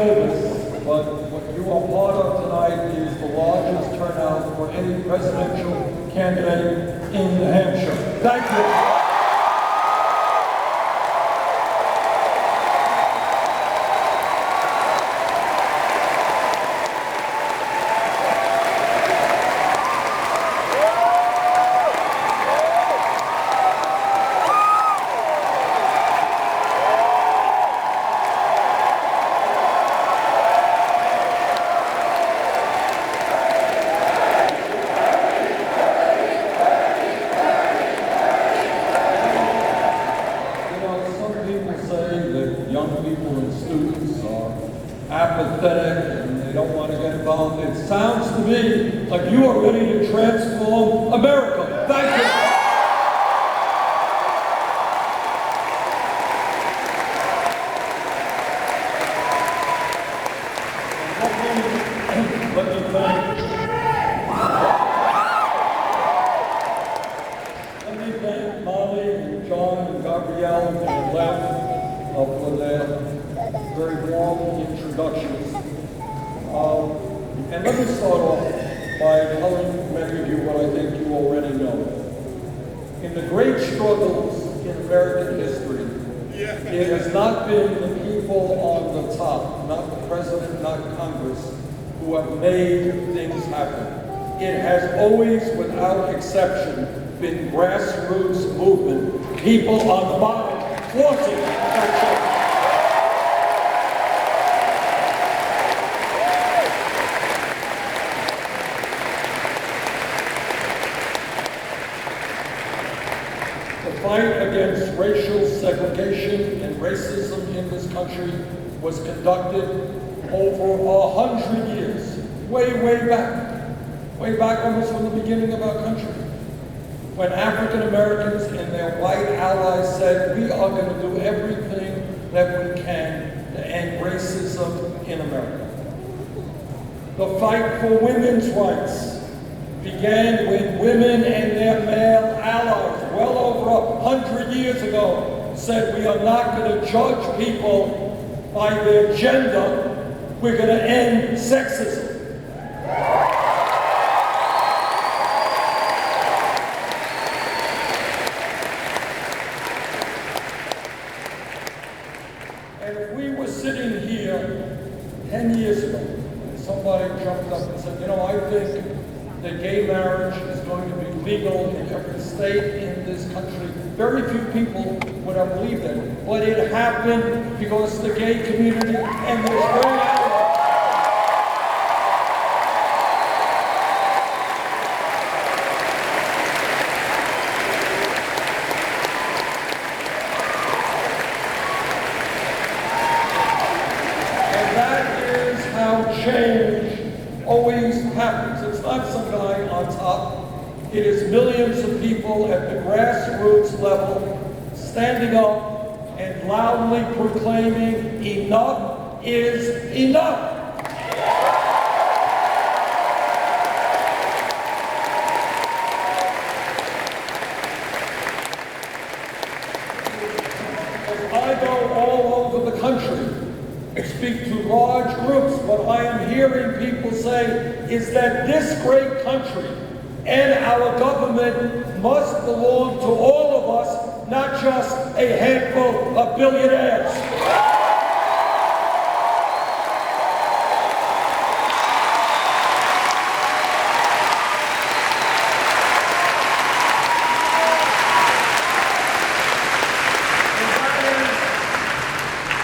know this, but what you are part of tonight is the largest turnout for any presidential candidate in New Hampshire. Thank you. Apathetic and they don't want to get involved. It sounds to me like you are ready to transform America. Thank you. Let me thank Molly and John and Gabrielle to the left for their very warm introductions. And let me start off by telling many of you what I think you already know. In the great struggles in American history, it has not been the people on the top, not the president, not Congress, who have made things happen. It has always, without exception, been grassroots movement, people on the bottom forcing that change. The fight against racial segregation and racism in this country was conducted over 100 years, way back almost from the beginning of our country, when African Americans and their white allies said, we are going to do everything that we can to end racism in America. The fight for women's rights began when women and their male allies, well over 100 years ago, said we are not going to judge people by their gender, we're going to end sexism. And if we were sitting here 10 years ago, and somebody jumped up and said, you know, I think that gay marriage is going to be legal in every state in this country, very few people would have believed it. But it happened because the gay community and their strong allies. And that is how change always happens. It's not some guy on top. It is millions of people at the grassroots level standing up and loudly proclaiming enough is enough. As I go all over the country, speak to large groups, what I am hearing people say is that this great country and our government must belong to all of us, not just a handful of billionaires.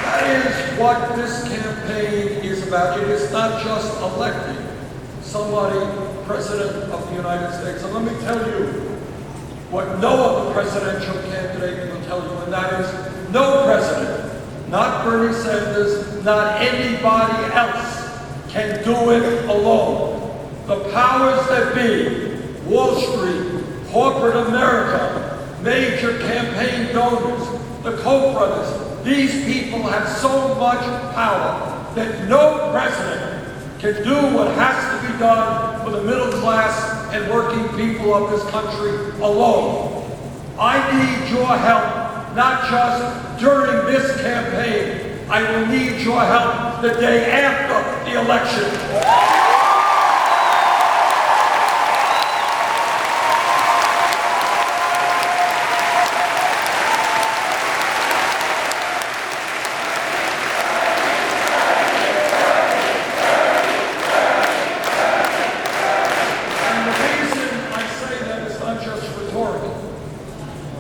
That is what this campaign is about. It is not just electing somebody President of the United States. And let me tell you what no other presidential candidate will tell you, and that is no president, not Bernie Sanders, not anybody else, can do it alone. The powers that be, Wall Street, corporate America, major campaign donors, the Koch brothers, these people have so much power that no president can do what has to be done for the middle class and working people of this country alone. I need your help, not just during this campaign, I will need your help the day after the election.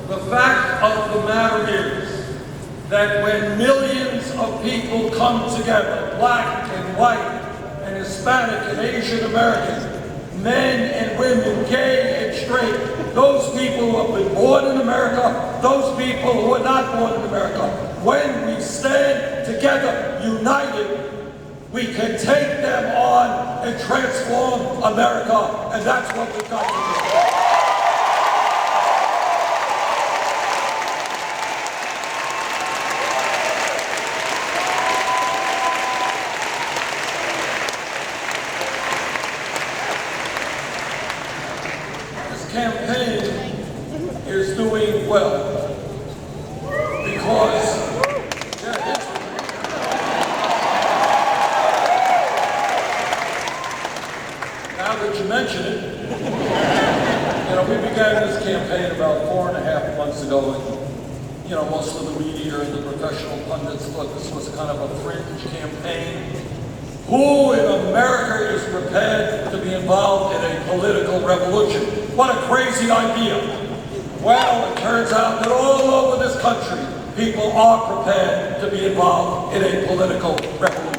The fact of the matter is that when millions of people come together, black and white and Hispanic and Asian American, men and women, gay and straight, those people who have been born in America, those people who are not born in America, when we stand together, united, we can take them on and transform America, and that's what we've got to do. Campaign is doing well because now that you mention it, we began this campaign about 4.5 months ago, and most of the media and the professional pundits thought this was kind of a fringe campaign. Who in America is prepared to be involved in a political revolution? What a crazy idea. Well, it turns out that all over this country, people are prepared to be involved in a political revolution.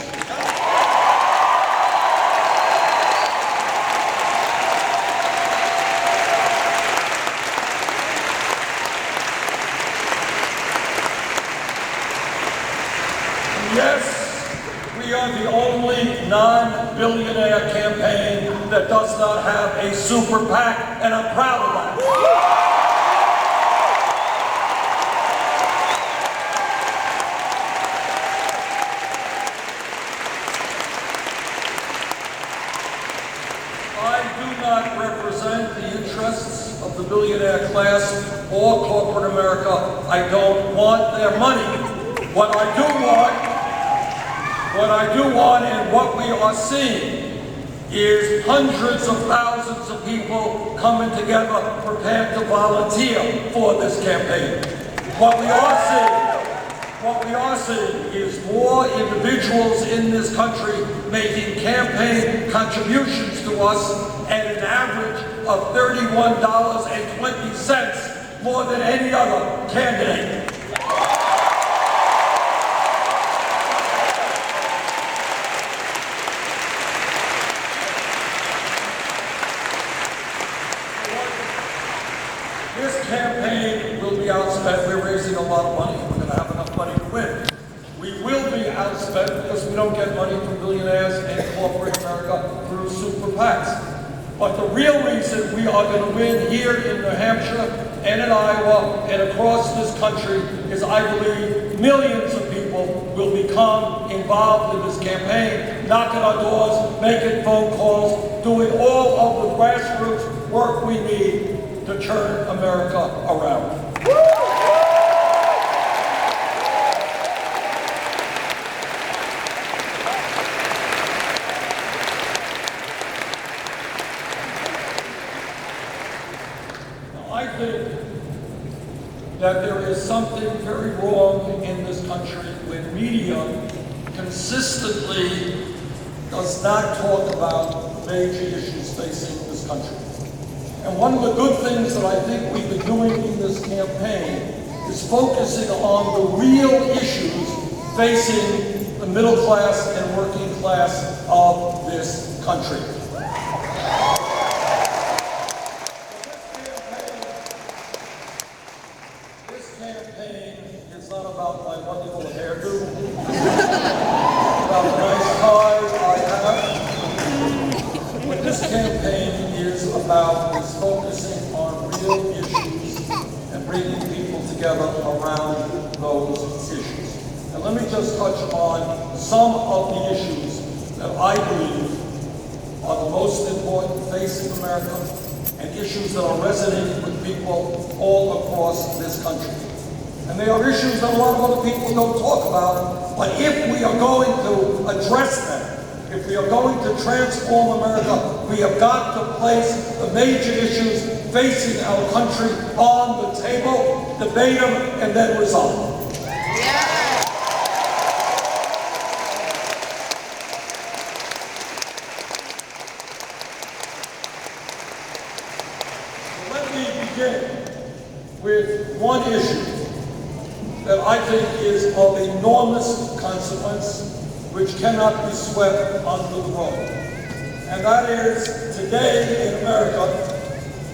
Yes, we are the only non-billionaire campaign that does not have a super PAC, and I'm proud of that. I do not represent the interests of the billionaire class or corporate America. I don't want their money. What I do want and what we are seeing is hundreds of thousands of people coming together prepared to volunteer for this campaign. What we are seeing is more individuals in this country making campaign contributions to us at an average of $31.20 more than any other candidate. This campaign will be outspent. We're raising a lot of money. We're going to have enough money to win. We will be outspent because we don't get money from billionaires and corporate America through super PACs. But the real reason we are going to win here in New Hampshire and in Iowa and across this country is I believe millions of people will become involved in this campaign, knocking on doors, making phone calls, doing all of the grassroots work we need to turn America around. Now, I think that there is something very wrong in this country when media consistently does not talk about major issues facing this country. And one of the good things that I think we've been doing in this campaign is focusing on the real issues facing the middle class and working class of this country. This campaign is not about my wonderful hairdo, about the nice ties I have. What this campaign is about is focusing on real issues and bringing people together around those issues. And let me just touch on some of the issues that I believe are the most important facing America and issues that are resonating with people all across this country. And they are issues that a lot of other people don't talk about. But if we are going to address them, if we are going to transform America, we have got to place the major issues facing our country on the table, debate them, and then resolve them. Let me begin with one issue that I think is of enormous consequence, which cannot be swept under the rug. And that is, today in America,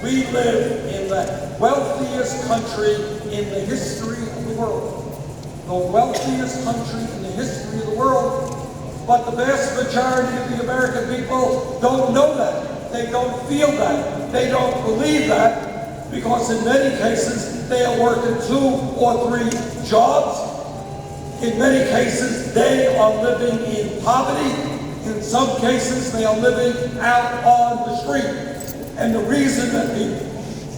we live in the wealthiest country in the history of the world. The wealthiest country in the history of the world. But the vast majority of the American people don't know that. They don't feel that. They don't believe that, because in many cases, they are working 2 or 3 jobs. In many cases, they are living in poverty. In some cases, they are living out on the street. And the reason that we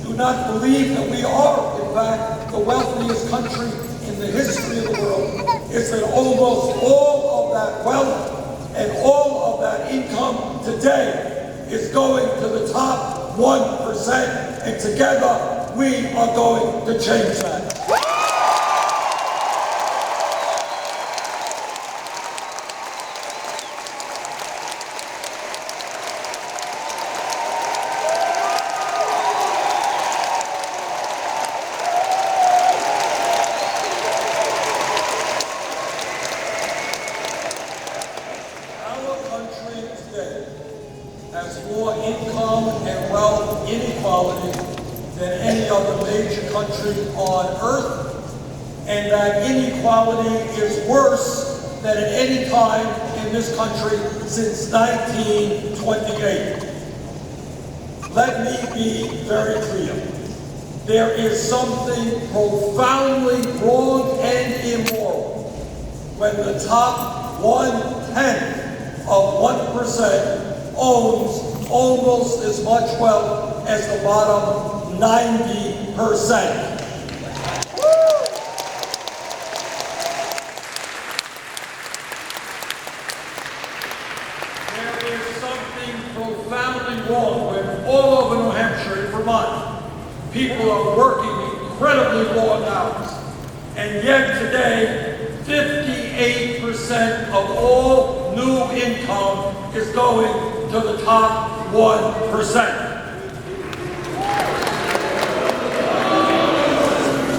do not believe that we are, in fact, the wealthiest country in the history of the world is that almost all of that wealth and all of that income today is going to the top 1%, and together we are going to change that. Has more income and wealth inequality than any other major country on earth, and that inequality is worse than at any time in this country since 1928. Let me be very clear. There is something profoundly wrong and immoral when the top 1/10 of 1% owns almost as much wealth as the bottom 90%. There is something profoundly wrong when all over New Hampshire and Vermont, people are working incredibly long hours. And yet today, 58% of all new income is going to the top 1%.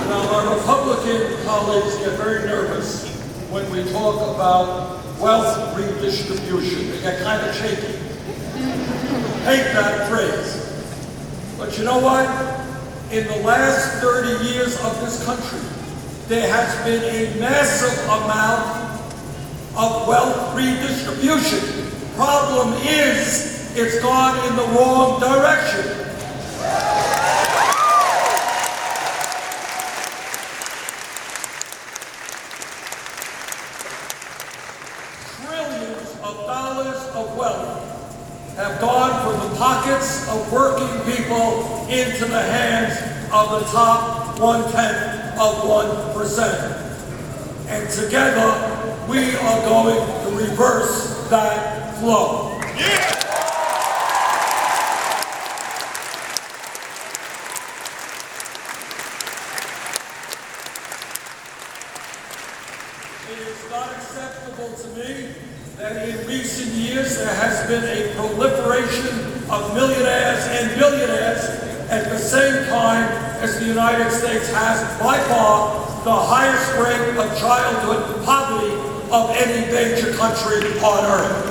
Now, our Republican colleagues get very nervous when we talk about wealth redistribution. They get kind of shaky. Hate that phrase. But you know what? In the last 30 years of this country, there has been a massive amount of wealth redistribution. Problem is, it's gone in the wrong direction. Trillions of dollars of wealth have gone from the pockets of working people into the hands of the top 1/10 of 1%. And together, we are going to reverse that flow. Yeah. It is not acceptable to me that in recent years there has been a proliferation of millionaires and billionaires at the same time as the United States has by far the highest rate of childhood poverty of any major country on earth.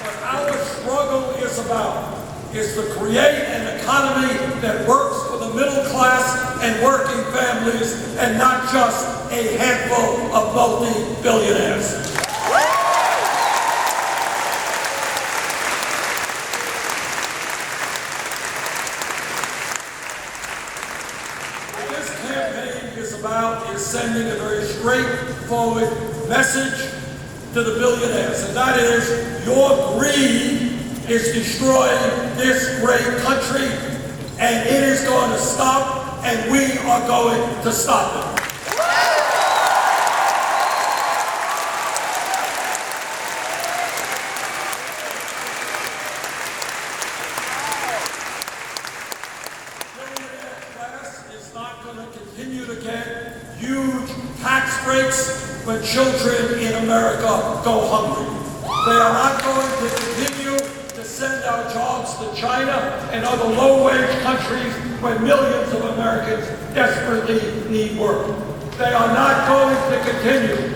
What our struggle is to create an economy that works for the middle class and working families, and not just a handful of multi-billionaires. Is sending a very straightforward message to the billionaires, and that is, your greed is destroying this great country, and it is going to stop, and we are going to stop it. Continue to get huge tax breaks when children in America go hungry. They are not going to continue to send our jobs to China and other low-wage countries when millions of Americans desperately need work. They are not going to continue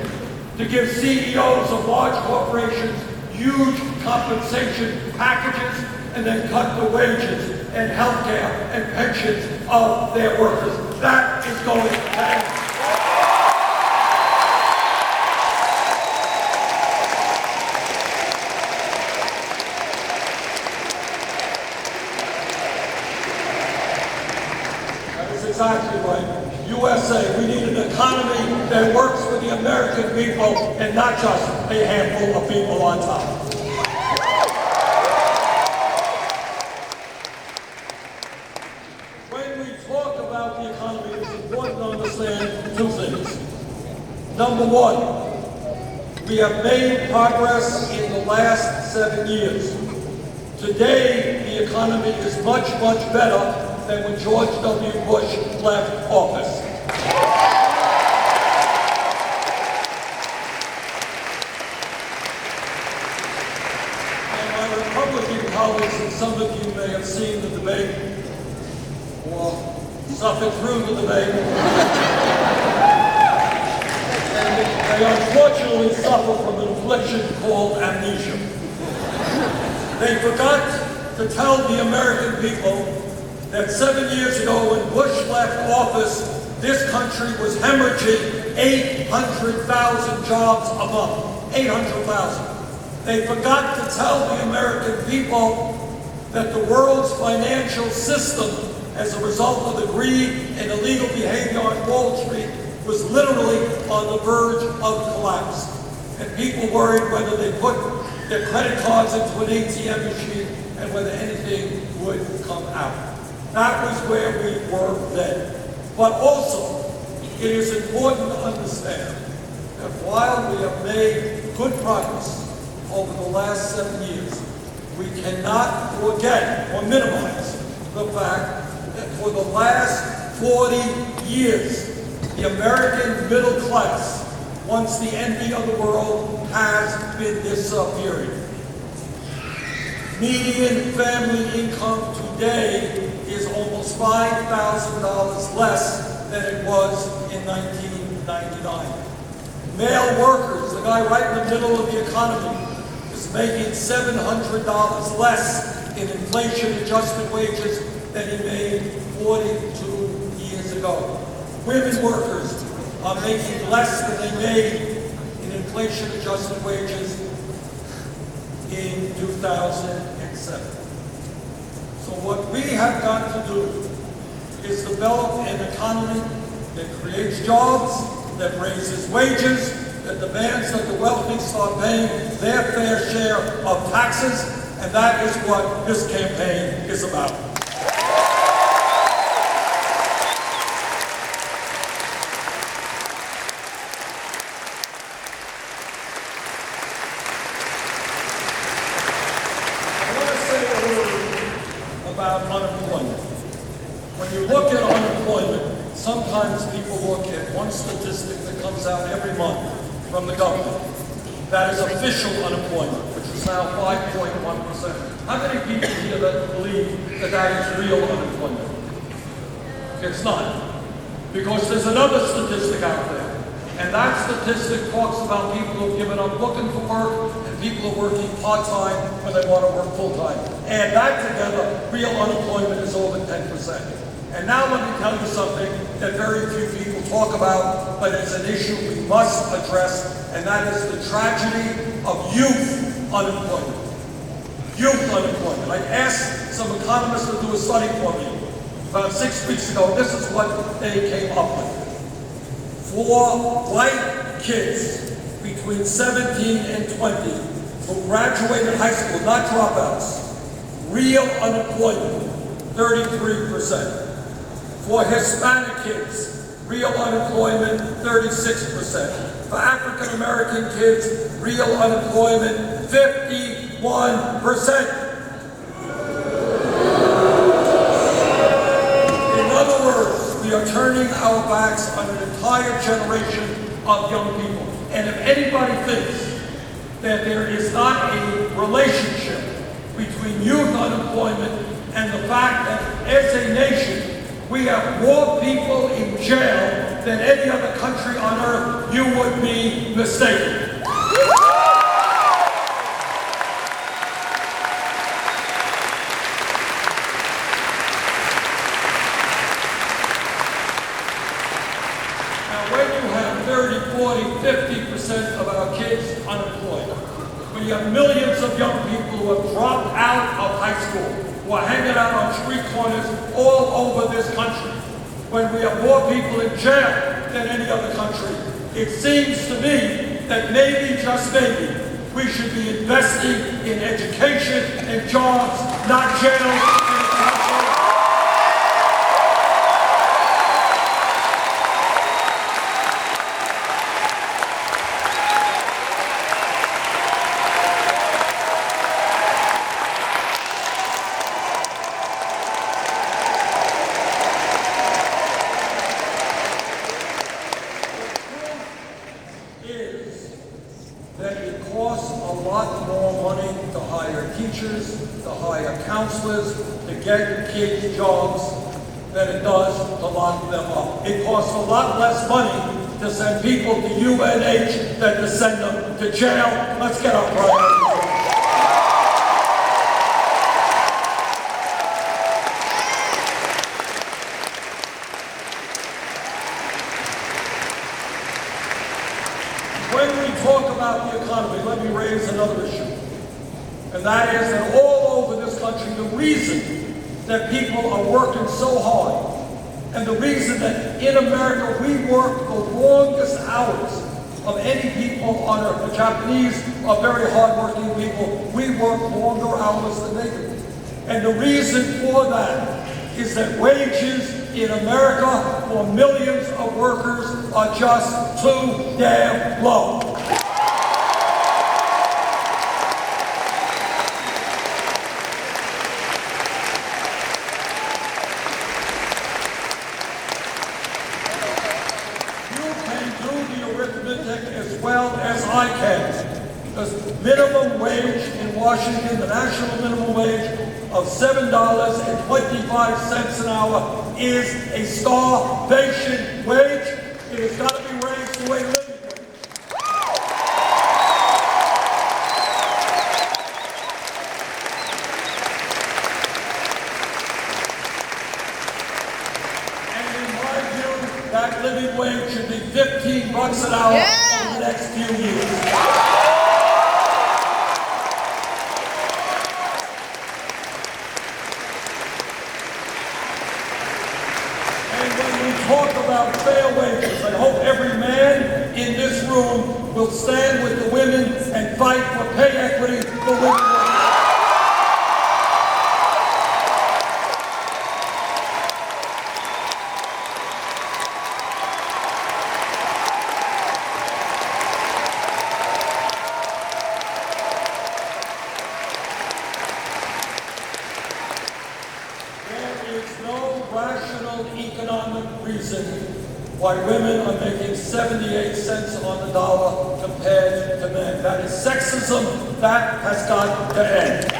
to give CEOs of large corporations huge compensation packages and then cut the wages and health care and pensions of their workers. That is going to end. That is exactly right. USA, we need an economy that works for the American people and not just a handful of people on top. Two things. Number one, we have made progress in the last 7 years. Today, the economy is much, much better than when George W. Bush left office. And my Republican colleagues, and some of you may have seen the debate or suffered through the debate. They unfortunately suffer from an affliction called amnesia. They forgot to tell the American people that 7 years ago when Bush left office, this country was hemorrhaging 800,000 jobs a month. 800,000. They forgot to tell the American people that the world's financial system, as a result of the greed and illegal behavior on Wall Street, was literally on the verge of collapse. And people worried whether they put their credit cards into an ATM machine and whether anything would come out. That was where we were then. But also, it is important to understand that while we have made good progress over the last 7 years, we cannot forget or minimize the fact that for the last 40 years, the American middle class, once the envy of the world, has been disappearing. Median family income today is almost $5,000 less than it was in 1999. Male workers, the guy right in the middle of the economy, is making $700 less in inflation-adjusted wages than he made 42 years ago. Women workers are making less than they made in inflation-adjusted wages in 2007. So what we have got to do is develop an economy that creates jobs, that raises wages, that demands that the wealthy start paying their fair share of taxes, and that is what this campaign is about. About unemployment. When you look at unemployment, sometimes people look at one statistic that comes out every month from the government. That is official unemployment, which is now 5.1%. How many people here that believe that that is real unemployment? It's not. Because there's another statistic out there. And that statistic talks about people who have given up looking for work and people who are working part-time when they want to work full-time. And that together, real unemployment is over 10%. And now let me tell you something that very few people talk about, but it's an issue we must address, and that is the tragedy of youth unemployment. Youth unemployment. I asked some economists to do a study for me about 6 weeks ago. This is what they came up with. For white kids between 17 and 20 who graduated high school, not dropouts, real unemployment 33%. For Hispanic kids, real unemployment, 36%. For African American kids, real unemployment, 51%. In other words, we are turning our backs on an entire generation of young people. And if anybody thinks that there is not a relationship between youth unemployment and the fact that as a nation, we have more people in jail than any other country on earth, you would be mistaken. Now, when you have 30, 40, 50% of our kids unemployed, when you have millions of young people who have dropped out of high school, who are hanging out on street corners all over this country, when we have more people in jail than any other country, it seems to me that maybe, just maybe, we should be investing in education and jobs, not jails. That it costs a lot more money to hire teachers, to hire counselors, to get kids jobs than it does to lock them up. It costs a lot less money to send people to UNH than to send them to jail. Let's get our priorities. When we talk about the economy, let me raise another issue. And that is that all over this country, the reason that people are working so hard, and the reason that in America we work the longest hours of any people on earth. The Japanese are very hardworking people. We work longer hours than they do. And the reason for that is that wages in America for millions of workers are just too damn low. You can do the arithmetic as well as I can. The minimum wage in Washington, the national minimum wage of $7.25 an hour is a starvation wage. It has got to be raised to a living wage. And in my view, that living wage should be $15 an hour over the next few years. Talk about fair wages. I hope every man in this room will stand with the women and fight for pay equity for women. Rational economic reason why women are making 78 cents on the dollar compared to men. That is sexism. That has got to end.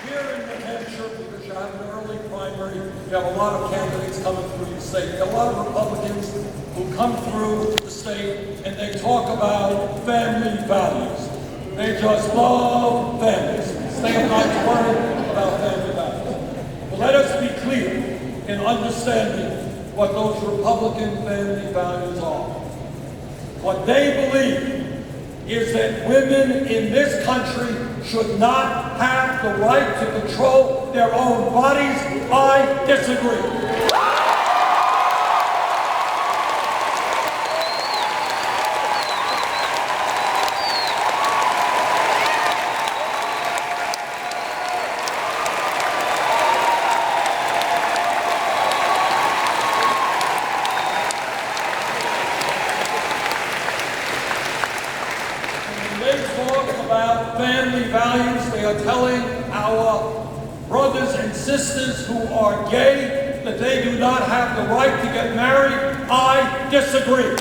Here in New Hampshire, because you have an early primary, you have a lot of candidates coming through the state. You have a lot of Republicans who come through the state and they talk about family values. They just love families. They are not worried about family values. But let us be clear in understanding what those Republican family values are. What they believe is that women in this country should not have the right to control their own bodies. I disagree. talk about family values, they are telling our brothers and sisters who are gay that they do not have the right to get married. I disagree.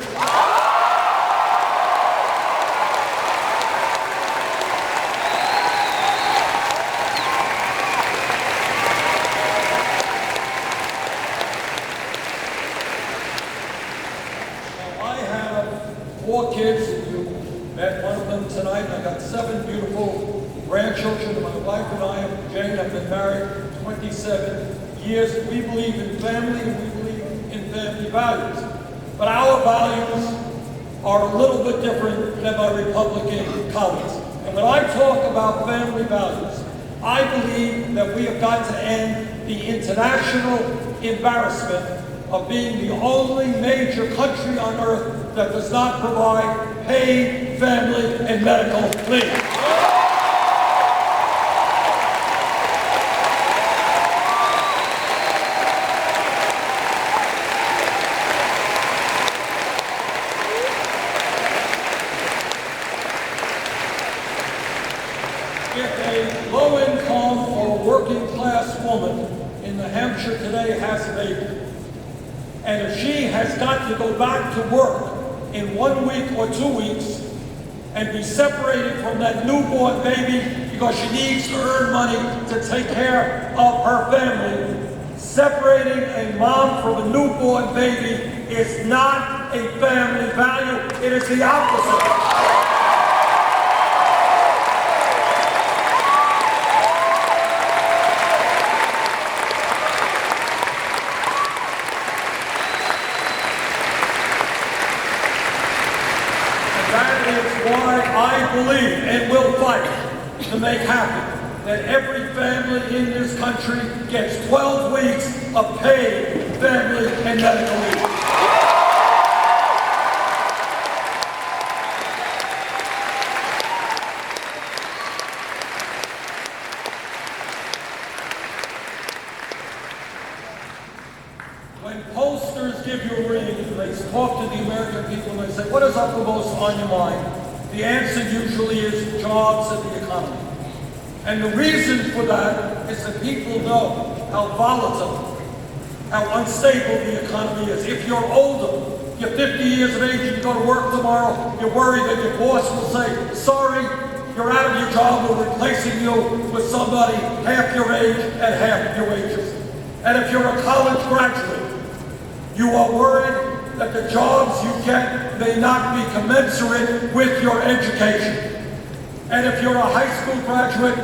I have 4 kids, and you met one of them tonight. I got 7 beautiful grandchildren. My wife and I, Jane, have been married 27 years. We believe in family and we believe in family values. But our values are a little bit different than my Republican colleagues. And when I talk about family values, I believe that we have got to end the international embarrassment of being the only major country on earth that does not provide paid family and medical leave. If a low-income or working-class woman in New Hampshire today has a baby, and if she has got to go back to work in 1 week or 2 weeks and be separated from that newborn baby because she needs to earn money to take care of her family, separating a mom from a newborn baby is not a family value. It is the opposite. Why I believe and will fight to make happen that every family in this country gets 12 weeks of paid family and medical leave. When pollsters give you a ring and they talk to the American people and they say, what is uppermost on your mind? The answer usually is jobs and the economy. And the reason for that is that people know how volatile, how unstable the economy is. If you're older, you're 50 years of age and you go to work tomorrow, you're worried that your boss will say, sorry, you're out of your job, we're replacing you with somebody half your age at half your wages. And if you're a college graduate, you are worried that the jobs you get may not be commensurate with your education. And if you're a high school graduate,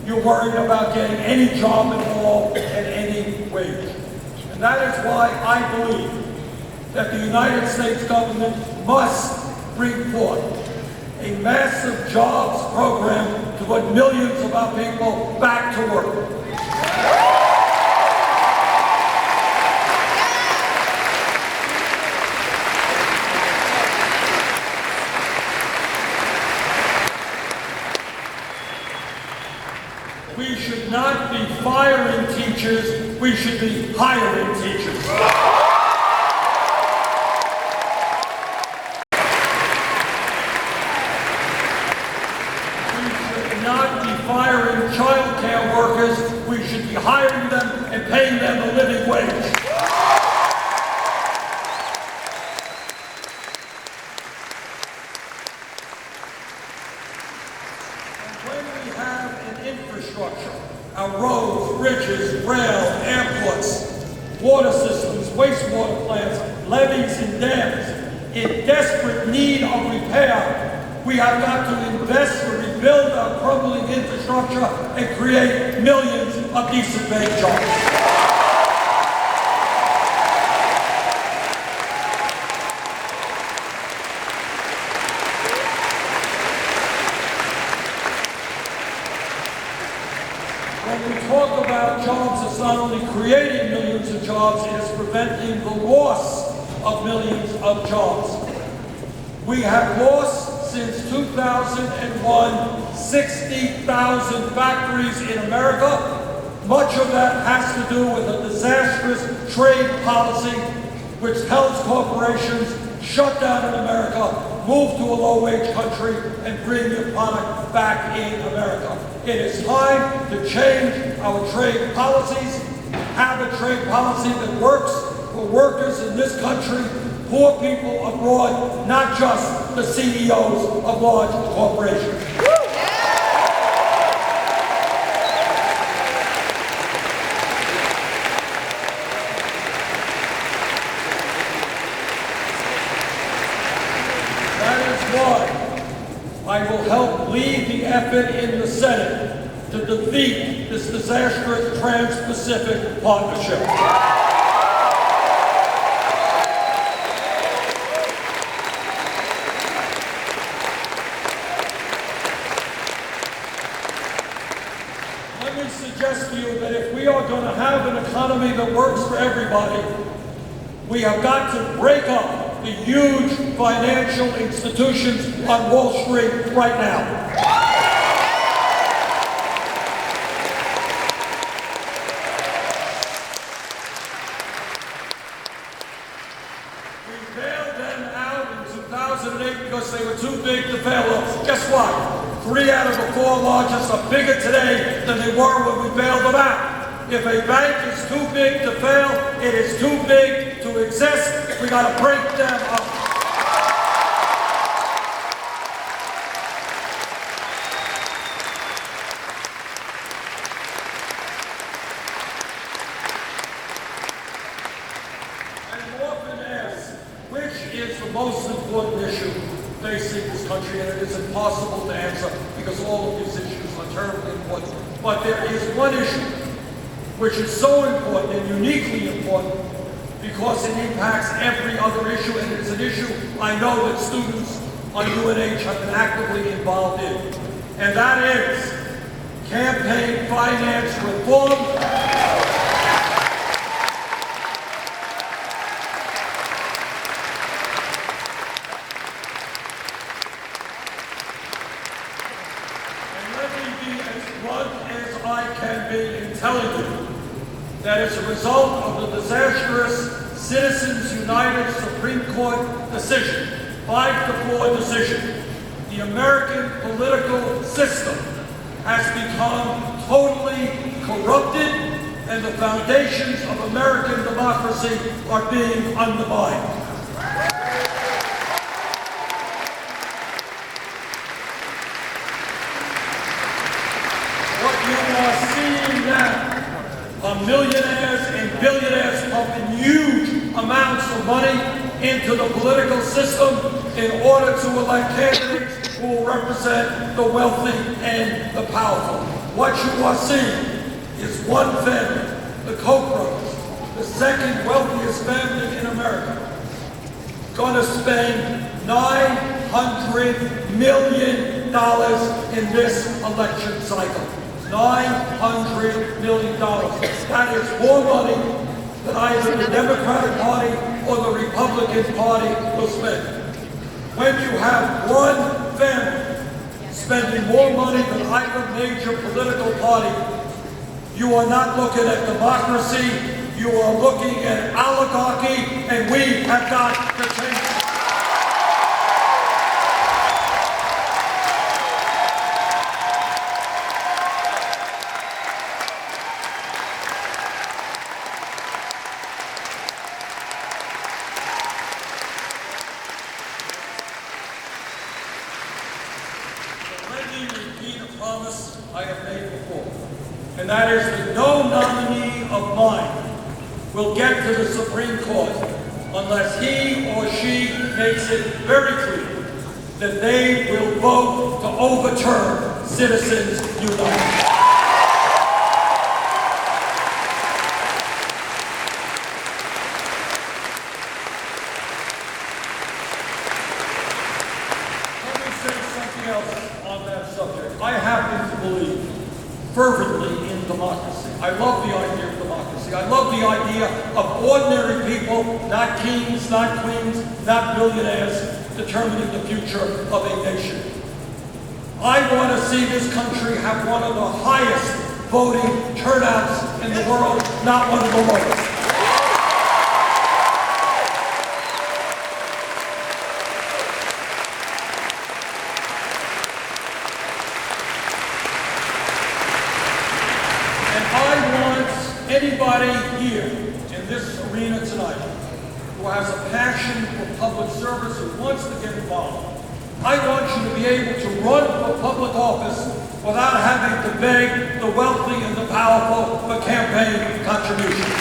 you're worried about getting any job at all at any wage. And that is why I believe that the United States government must bring forth a massive jobs program to put millions of our people back to work. We should not be firing teachers, we should be hiring teachers. We should not be firing child care workers, we should be hiring them and paying them a living wage. Infrastructure, our roads, bridges, rail, airports, water systems, wastewater plants, levees and dams in desperate need of repair. We have got to invest to rebuild our crumbling infrastructure and create millions of decent paid jobs. When we talk about jobs, it's not only creating millions of jobs, it is preventing the loss of millions of jobs. We have lost since 2001 60,000 factories in America. Much of that has to do with a disastrous trade policy which tells corporations shut down in America, move to a low-wage country, and bring your product back in America. It is time to change our trade policies, have a trade policy that works for workers in this country, poor people abroad, not just the CEOs of large corporations. I will help lead the effort in the Senate to defeat this disastrous Trans-Pacific Partnership. Let me suggest to you that if we are going to have an economy that works for everybody, we have got to break up the huge financial institutions on Wall Street right now. We bailed them out in 2008 because they were too big to fail us. Guess what? 3 out of the 4 largest are bigger today than they were when we bailed them out. If a bank is too big to fail, it is too big to exist. We got to break them up. I'm often asked, which is the most important issue facing this country, and it is impossible to answer because all of these issues are terribly important. But there is one issue which is so important and uniquely important because it impacts every other issue, and it's an issue I know that students on UNH have been actively involved in. And that is campaign finance reform. And let me be as blunt as I can be in telling you that as a result of the disastrous Citizens United Supreme Court decision, 5-4 decision, the American political system has become totally corrupted and the foundations of American democracy are being undermined. What you are seeing now are millionaires and billionaires pumping huge amounts of money into the political system in order to elect candidates who will represent the wealthy and the powerful. What you are seeing is one family, the Koch brothers, the second wealthiest family in America, going to spend $900 million in this election cycle. $900 million. That is more money than either the Democratic Party or the Republican Party will spend. When you have one family spending more money than either major political party, you are not looking at democracy, you are looking at oligarchy, and we have got to change it. Promise I have made before, and that is that no nominee of mine will get to the Supreme Court unless he or she makes it very clear that they will vote to overturn Citizens United. On that subject, I happen to believe fervently in democracy. I love the idea of democracy. I love the idea of ordinary people, not kings, not queens, not billionaires, determining the future of a nation. I want to see this country have one of the highest voting turnouts in the world, not one of the lowest. anybody here in this arena tonight who has a passion for public service, who wants to get involved, I want you to be able to run for public office without having to beg the wealthy and the powerful for campaign contributions.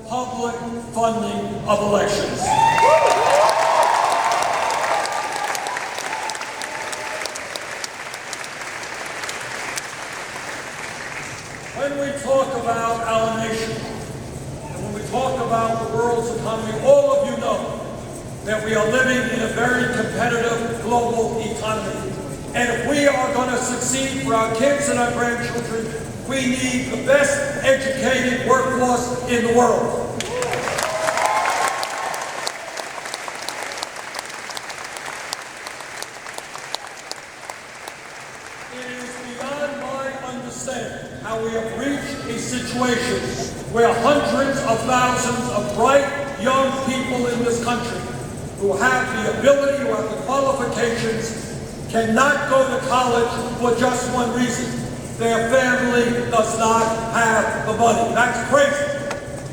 Public funding of elections. When we talk about our nation, and when we talk about the world's economy, all of you know that we are living in a very competitive global economy. And if we are going to succeed for our kids and our grandchildren, we need the best educated workforce in the world. It is beyond my understanding how we have reached a situation where hundreds of thousands of bright young people in this country who have the ability, who have the qualifications, cannot go to college for just one reason. Their family does not have the money. That's crazy.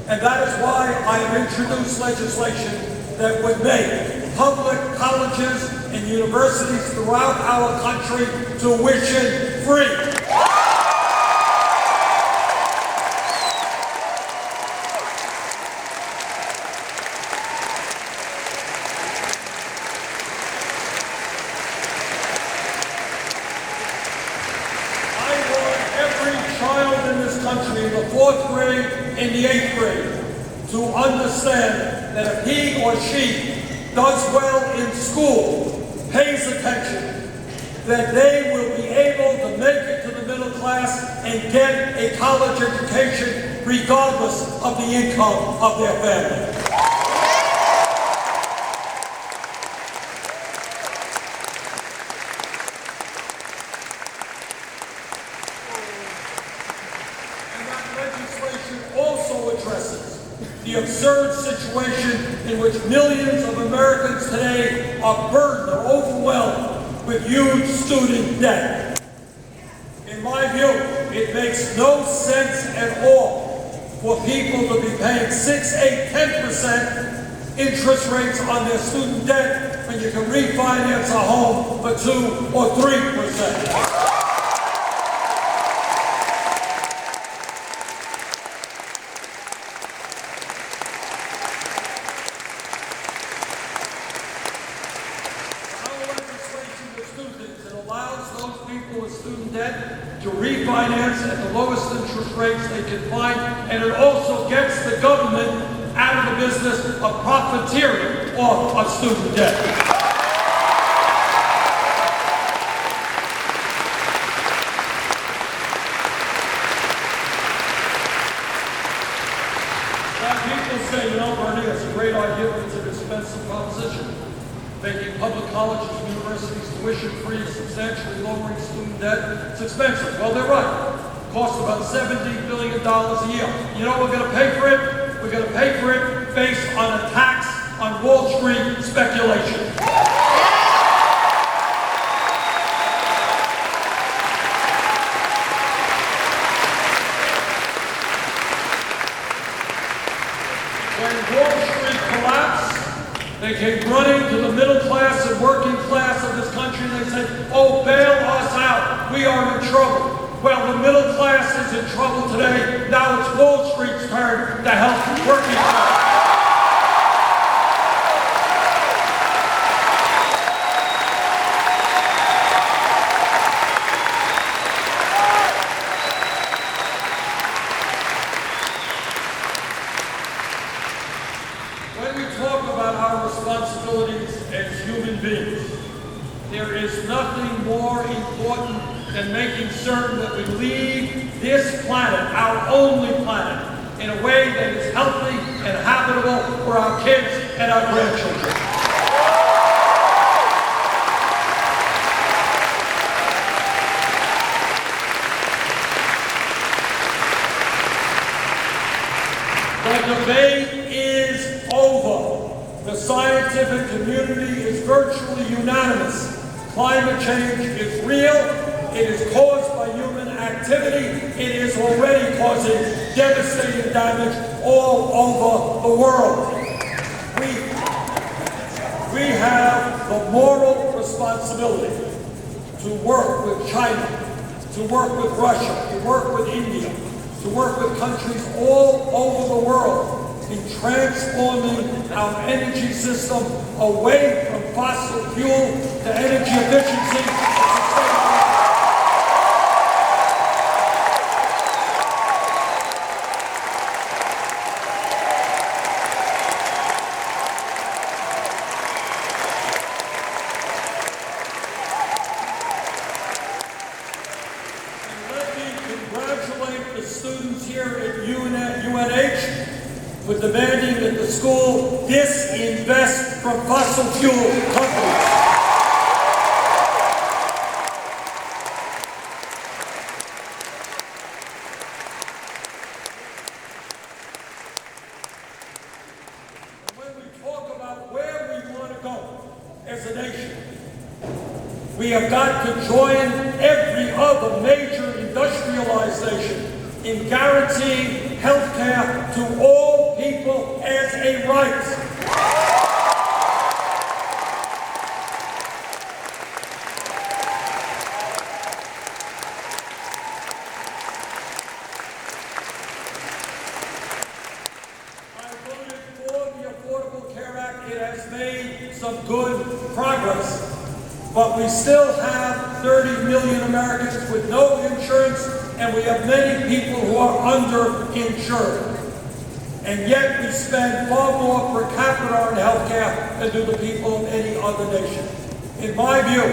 And that is why I have introduced legislation that would make public colleges and universities throughout our country tuition free. Country in the 4th grade and the 8th grade to understand that if he or she does well in school, pays attention, that they will be able to make it to the middle class and get a college education regardless of the income of their family. Also addresses the absurd situation in which millions of Americans today are burdened or overwhelmed with huge student debt. In my view, it makes no sense at all for people to be paying 6, 8, 10% interest rates on their student debt when you can refinance a home for 2 or 3%. With student debt to refinance at the lowest interest rates they can find, and it also gets the government out of the business of profiteering off of student debt. Now people say, you know, Bernie, that's a great idea, but it's an expensive proposition. Making public colleges and universities tuition-free, substantially lowering student debt, it's expensive. Well, they're right. It costs about $70 billion a year. You know what we're going to pay for it? We're going to pay for it based on a tax on Wall Street speculation. When Wall Street collapsed, they came running to the middle class and working class of this country and they said, oh, bail us out. We are in trouble. Well, the middle class is in trouble today. Now it's Wall Street's turn to help working class. When we talk about our responsibilities as human beings, there is nothing more important than making certain that we leave this planet, our only planet, in a way that is healthy and habitable for our kids and our grandchildren. The debate is scientific community is virtually unanimous. Climate change is real. It is caused by human activity. It is already causing devastating damage all over the world. We have the moral responsibility to work with China, to work with Russia, to work with India, to work with countries all over the world in transforming our energy system away from fossil fuel to energy efficiency. Congratulate the students here at UNH for demanding that the school disinvest from fossil fuel companies. And when we talk about where we want to go as a nation, we have got to join every other major industrialized nation in guaranteeing health care to all people as a right. I voted for the Affordable Care Act. It has made some good progress. But we still have 30 million Americans with no insurance, and we have many people who are underinsured. And yet we spend far more per capita on health care than do the people of any other nation. In my view,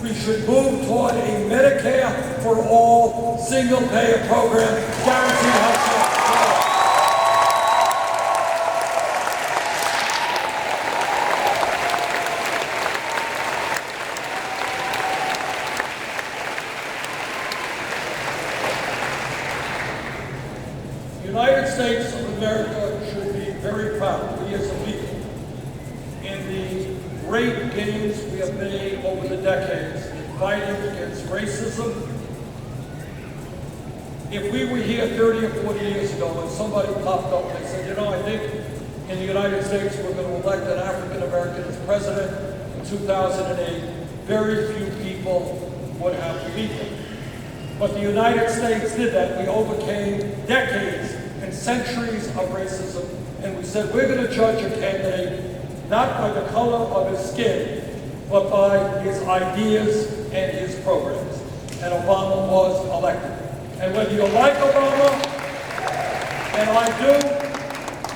we should move toward a Medicare for all, single-payer program, guaranteed health care for all. The United States of America should be very proud, we as a people, in the great gains we have made over the decades in fighting against racism. If we were here 30 or 40 years ago and somebody popped up and said, you know, I think in the United States we're going to elect an African American as president in 2008, very few people would have believed it. But the United States did that. We overcame decades and centuries of racism, and we said we're going to judge a candidate not by the color of his skin, but by his ideas and his programs. And Obama was elected. And whether you like Obama, and I do,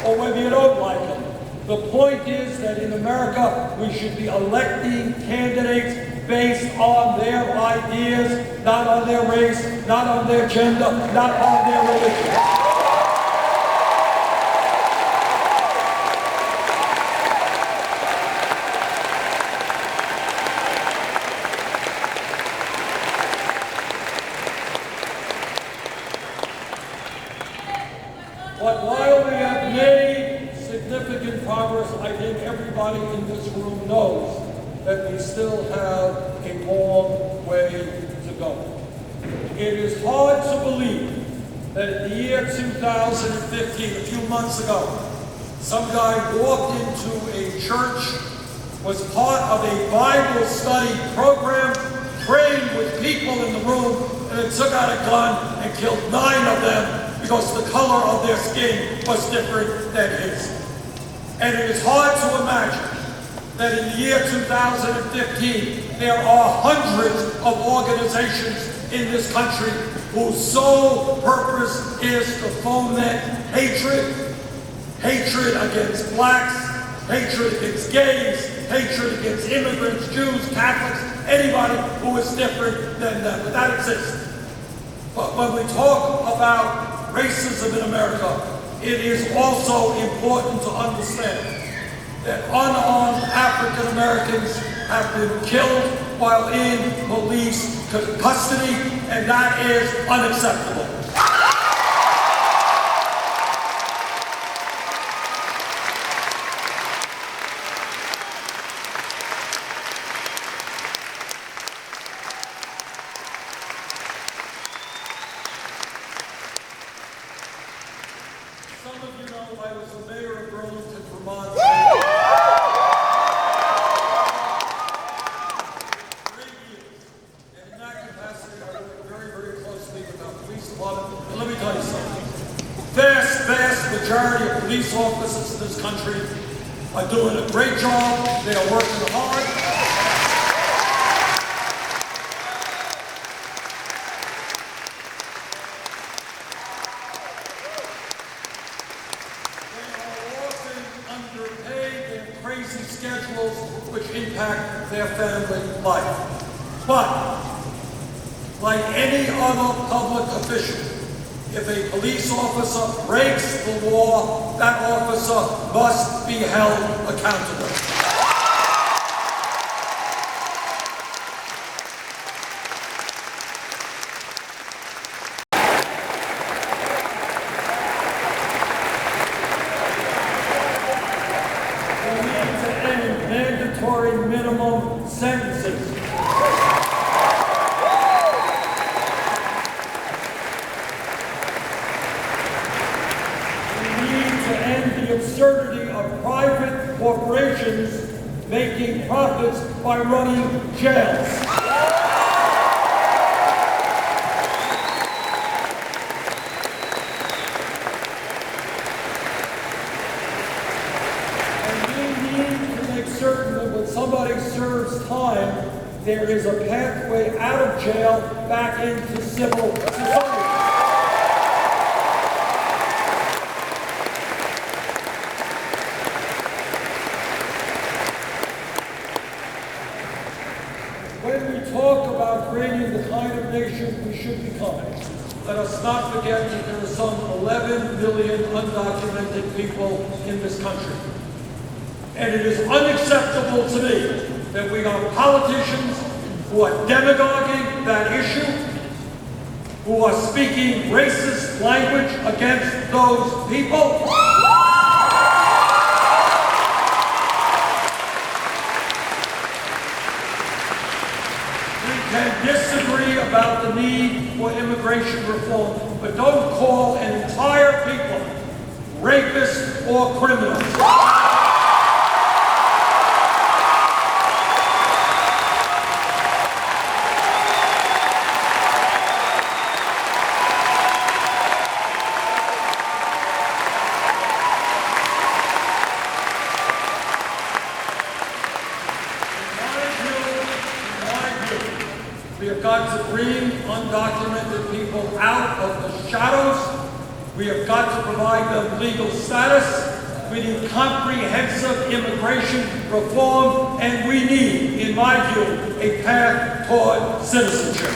or whether you don't like him, the point is that in America we should be electing candidates based on their ideas, not on their race, not on their gender, not on their religion. But while we have made significant progress, I think everybody in this room knows that we still have a long way to go. It is hard to believe that in the year 2015, a few months ago, some guy walked into a church, was part of a Bible study program, prayed with people in the room, and then took out a gun and killed 9 of them because the color of their skin was different than his. And it is hard to imagine that in the year 2015, there are hundreds of organizations in this country whose sole purpose is to foment hatred, hatred against blacks, hatred against gays, hatred against immigrants, Jews, Catholics, anybody who is different than them. But that exists. But when we talk about racism in America, it is also important to understand that unarmed African Americans have been killed while in police custody, and that is unacceptable. majority of police officers in this country are doing a great job. They are working hard. Underpaid and crazy schedules which impact their family life. But, like any other public official, if a police officer breaks the law, that officer must be held accountable. Mandatory minimum sentences. We need to end the absurdity of private corporations making profits by running jails. Certain that when somebody serves time, there is a pathway out of jail back into civil society. When we talk about creating the kind of nation we should become, let us not forget that there are some 11 million undocumented people in this country. And it is unacceptable to me that we have politicians who are demagoguing that issue, who are speaking racist language against those people. We can disagree about the need for immigration reform, but don't call an entire people rapists or criminals. We have got to bring undocumented people out of the shadows. We have got to provide them legal status. We need comprehensive immigration reform, and we need, in my view, a path toward citizenship.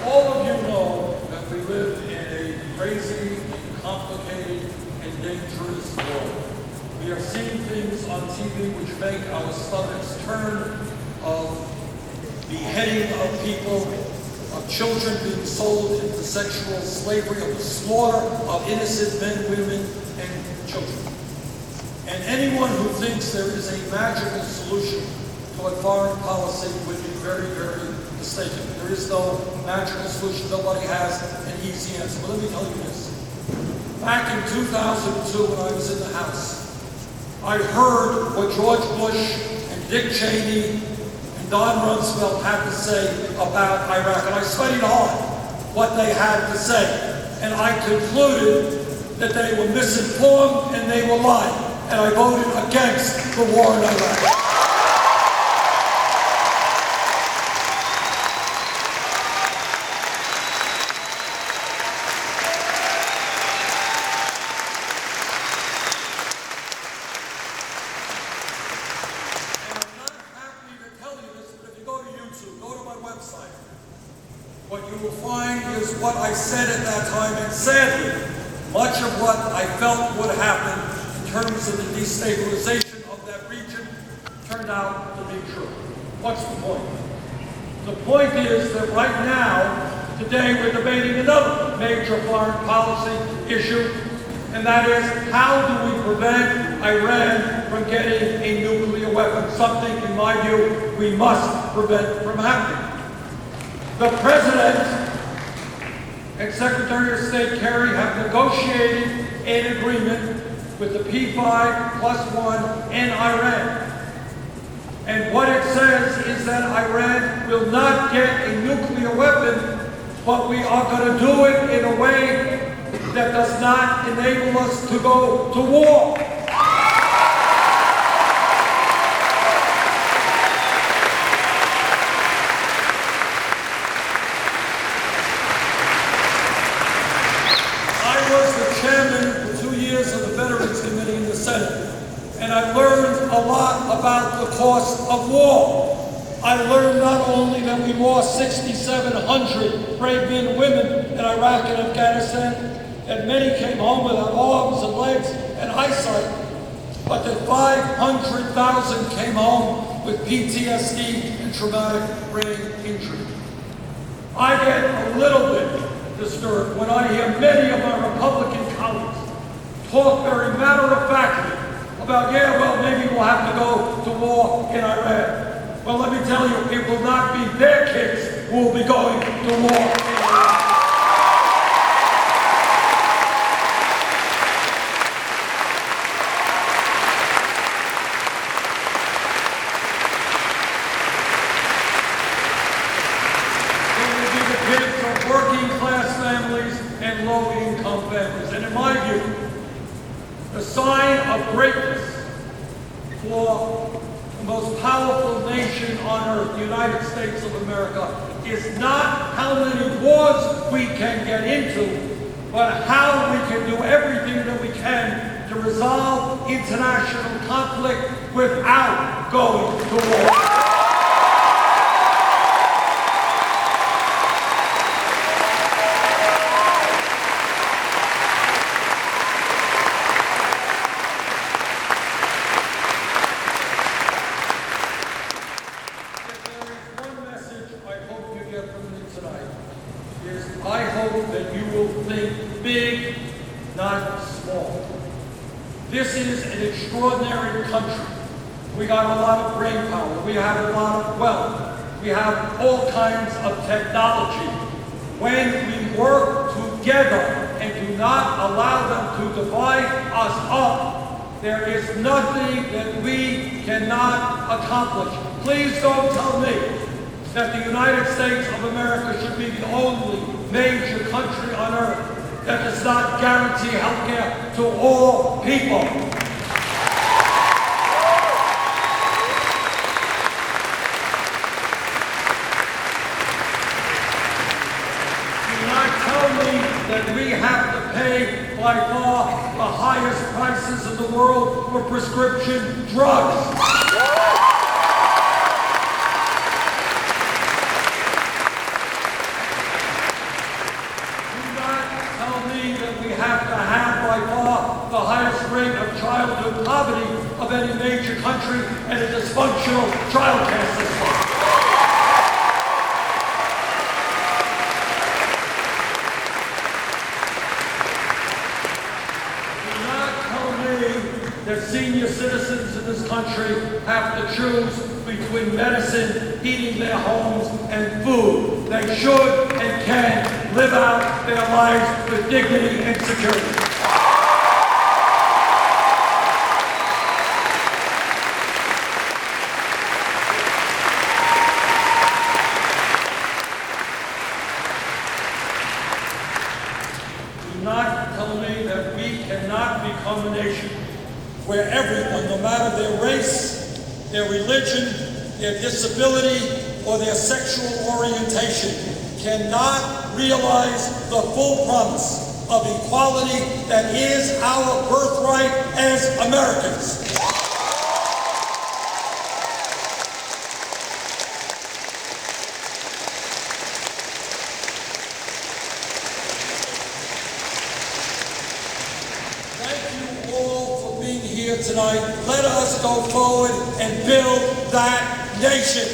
All of you know that we live in a crazy, complicated, and dangerous world. We are seeing things on TV which make our stomachs turn, of beheading of people, of children being sold into sexual slavery, of the slaughter of innocent men, women, and children. And anyone who thinks there is a magical solution toward foreign policy would be very, very mistaken. There is no magical solution. Nobody has an easy answer. But let me tell you this. Back in 2002, when I was in the House, I heard what George Bush and Dick Cheney and Don Rumsfeld had to say about Iraq. And I studied hard what they had to say. And I concluded that they were misinformed and they were lying. And I voted against the war in Iraq. What you will find is what I said at that time, and sadly, much of what I felt would happen in terms of the destabilization of that region turned out to be true. What's the point? The point is that right now, today, we're debating another major foreign policy issue, and that is how do we prevent Iran from getting a nuclear weapon, something, in my view, we must prevent from happening. The President and Secretary of State Kerry have negotiated an agreement with the P5+1 and Iran. And what it says is that Iran will not get a nuclear weapon, but we are going to do it in a way that does not enable us to go to war. I was the chairman for 2 years of the Veterans Committee in the Senate, and I learned a lot about the cost of war. I learned not only that we lost 6,700 brave men and women in Iraq and Afghanistan, and many came home without arms and legs and eyesight, but that 500,000 came home with PTSD and traumatic brain injury. I get a little bit disturbed when I hear many of my Republican colleagues talk very matter-of-factly about, yeah, well, maybe we'll have to go to war in Iran. Well, let me tell you, it will not be their kids who will be going to war in Iran. It will be the kids of working-class families and low-income families. And in my view, the sign of greatness for the most powerful nation on earth, the United States of America, is not how many wars we can get into, but how we can do everything that we can to resolve international conflict without going to war. I hope that you will think big, not small. This is an extraordinary country. We got a lot of brain power. We have a lot of wealth. We have all kinds of technology. When we work together and do not allow them to divide us up, there is nothing that we cannot accomplish. Please don't tell me that the United States of America should be the only major country on earth that does not guarantee health care to all people. Do not tell me that we have to pay by far the highest prices in the world for prescription drugs. The highest rate of childhood poverty of any major country and a dysfunctional child care system. Do not tell me that senior citizens in this country have to choose between medicine, heating their homes, and food. They should and can live out their lives with dignity and security. Do not tell me that we cannot become a nation where everyone, no matter their race, their religion, their disability, or their sexual orientation, cannot realize the full promise of equality that is our birthright as Americans. Here tonight, let us go forward and build that nation.